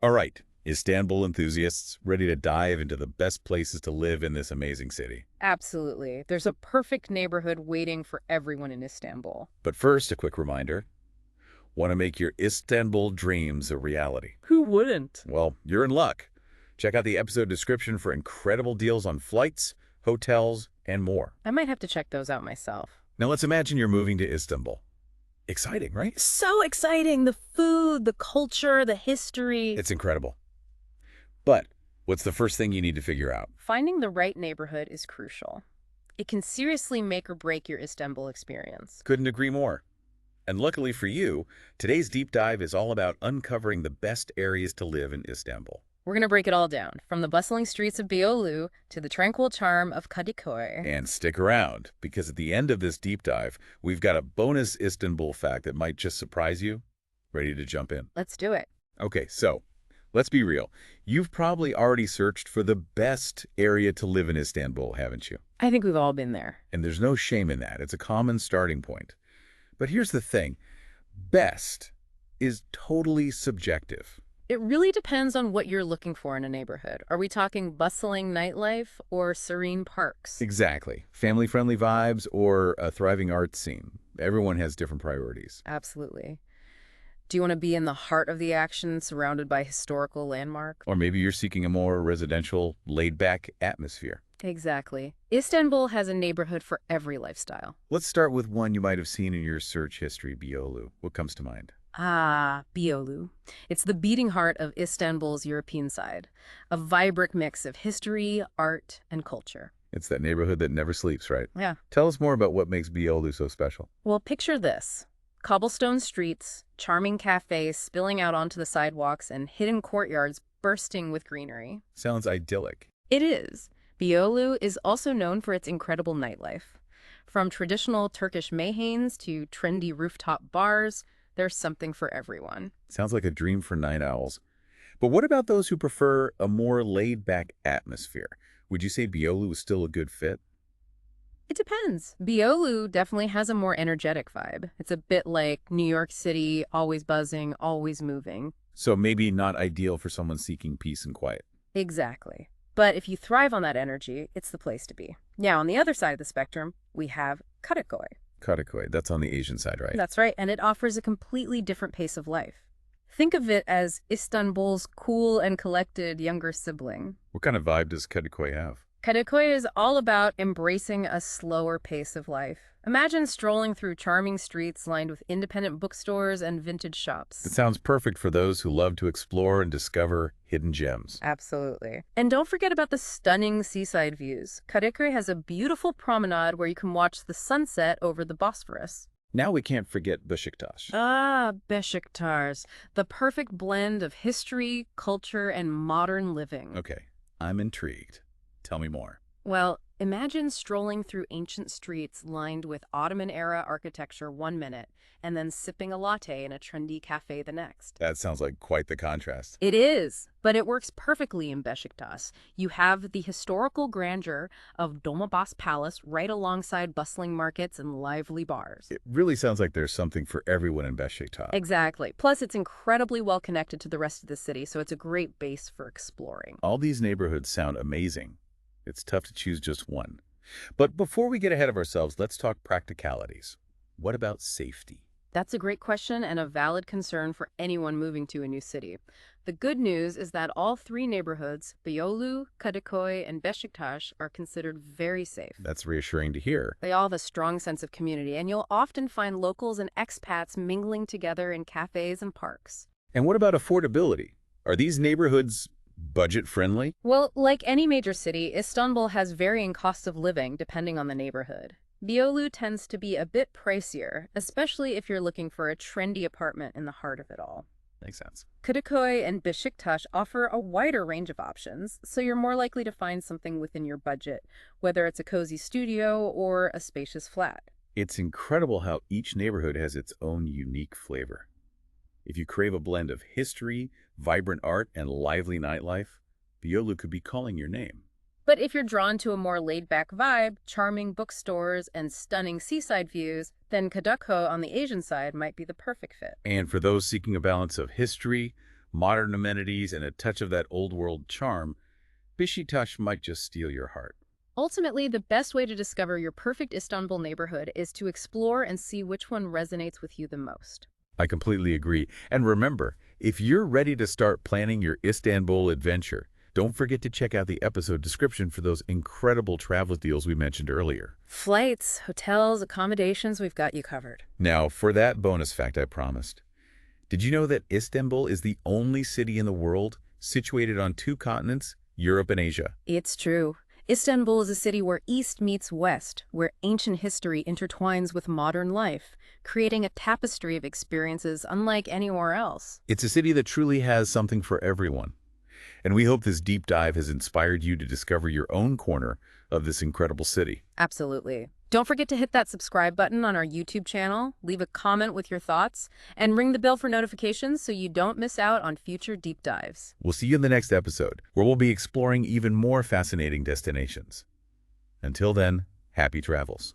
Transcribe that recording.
All right, Istanbul enthusiasts ready to dive into the best places to live in this amazing city. Absolutely. There's a perfect neighborhood waiting for everyone in Istanbul. But first, a quick reminder. Want to make your Istanbul dreams a reality? Who wouldn't? Well, you're in luck. Check out the episode description for incredible deals on flights, hotels, and more. I might have to check those out myself. Now let's imagine you're moving to Istanbul. Exciting, right? So exciting! The food, the culture, the history. It's incredible. But what's the first thing you need to figure out? Finding the right neighborhood is crucial. It can seriously make or break your Istanbul experience. Couldn't agree more. And luckily for you, today's deep dive is all about uncovering the best areas to live in Istanbul. We're going to break it all down, from the bustling streets of Beyoğlu to the tranquil charm of Kadıköy. And stick around, because at the end of this deep dive, we've got a bonus Istanbul fact that might just surprise you. Ready to jump in? Let's do it. Okay, so let's be real. You've probably already searched for the best area to live in Istanbul, haven't you? I think we've all been there. And there's no shame in that. It's a common starting point. But here's the thing. Best is totally subjective. It really depends on what you're looking for in a neighborhood. Are we talking bustling nightlife or serene parks? Exactly. Family-friendly vibes or a thriving art scene. Everyone has different priorities. Absolutely. Do you want to be in the heart of the action, surrounded by historical landmarks? Or maybe you're seeking a more residential, laid-back atmosphere. Exactly. Istanbul has a neighborhood for every lifestyle. Let's start with one you might have seen in your search history, Beyoğlu. What comes to mind? Ah, Beyoğlu. It's the beating heart of Istanbul's European side, a vibrant mix of history, art, and culture. It's that neighborhood that never sleeps, right? Yeah. Tell us more about what makes Beyoğlu so special. Well, picture this. Cobblestone streets, charming cafes spilling out onto the sidewalks, and hidden courtyards bursting with greenery. Sounds idyllic. It is. Beyoğlu is also known for its incredible nightlife. From traditional Turkish meyhanes to trendy rooftop bars, there's something for everyone. Sounds like a dream for night owls. But what about those who prefer a more laid-back atmosphere? Would you say Beyoğlu is still a good fit? It depends. Beyoğlu definitely has a more energetic vibe. It's a bit like New York City, always buzzing, always moving. So maybe not ideal for someone seeking peace and quiet. Exactly. But if you thrive on that energy, it's the place to be. Now, on the other side of the spectrum, we have Kadıköy. Kadıköy, that's on the Asian side, right? That's right, and it offers a completely different pace of life. Think of it as Istanbul's cool and collected younger sibling. What kind of vibe does Kadıköy have? Kadıköy is all about embracing a slower pace of life. Imagine strolling through charming streets lined with independent bookstores and vintage It shops. sounds perfect for those who love to explore and discover hidden gems. Absolutely. And don't forget about the stunning seaside views. Kadıköy has a beautiful promenade where you can watch the sunset over the Bosphorus. Now we can't forget Beşiktaş. Ah, Beşiktaş, the perfect blend of history, culture, and modern living. Okay, I'm intrigued. Tell me more. Well, imagine strolling through ancient streets lined with Ottoman-era architecture one minute, and then sipping a latte in a trendy cafe the next. That sounds like quite the contrast. It is, but it works perfectly in Beşiktaş. You have the historical grandeur of Dolmabahce Palace right alongside bustling markets and lively bars. It really sounds like there's something for everyone in Beşiktaş. Exactly. Plus, it's incredibly well connected to the rest of the city, so it's a great base for exploring. All these neighborhoods sound amazing. It's tough to choose just one. But before we get ahead of ourselves, let's talk practicalities. What about safety? That's a great question and a valid concern for anyone moving to a new city. The good news is that all three neighborhoods, Beyoğlu, Kadıköy, and Beşiktaş, are considered very safe. That's reassuring to hear. They all have a strong sense of community, and you'll often find locals and expats mingling together in cafes and parks. And what about affordability? Are these neighborhoods budget-friendly? Well, like any major city, Istanbul has varying costs of living depending on the neighborhood. Beyoğlu tends to be a bit pricier, especially if you're looking for a trendy apartment in the heart of it all. Makes sense. Kadıköy and Beşiktaş offer a wider range of options, so you're more likely to find something within your budget, whether it's a cozy studio or a spacious flat. It's incredible how each neighborhood has its own unique flavor. If you crave a blend of history, vibrant art, and lively nightlife, Beyoğlu could be calling your name. But if you're drawn to a more laid-back vibe, charming bookstores, and stunning seaside views, then Kadıköy on the Asian side might be the perfect fit. And for those seeking a balance of history, modern amenities, and a touch of that old-world charm, Beşiktaş might just steal your heart. Ultimately, the best way to discover your perfect Istanbul neighborhood is to explore and see which one resonates with you the most. I completely agree. And remember, if you're ready to start planning your Istanbul adventure, don't forget to check out the episode description for those incredible travel deals we mentioned earlier. Flights, hotels, accommodations, we've got you covered. Now, for that bonus fact I promised. Did you know that Istanbul is the only city in the world situated on two continents, Europe and Asia? It's true. Istanbul is a city where East meets West, where ancient history intertwines with modern life, creating a tapestry of experiences unlike anywhere else. It's a city that truly has something for everyone. And we hope this deep dive has inspired you to discover your own corner of this incredible city. Absolutely. Don't forget to hit that subscribe button on our YouTube channel, leave a comment with your thoughts, and ring the bell for notifications so you don't miss out on future deep dives. We'll see you in the next episode, where we'll be exploring even more fascinating destinations. Until then, happy travels.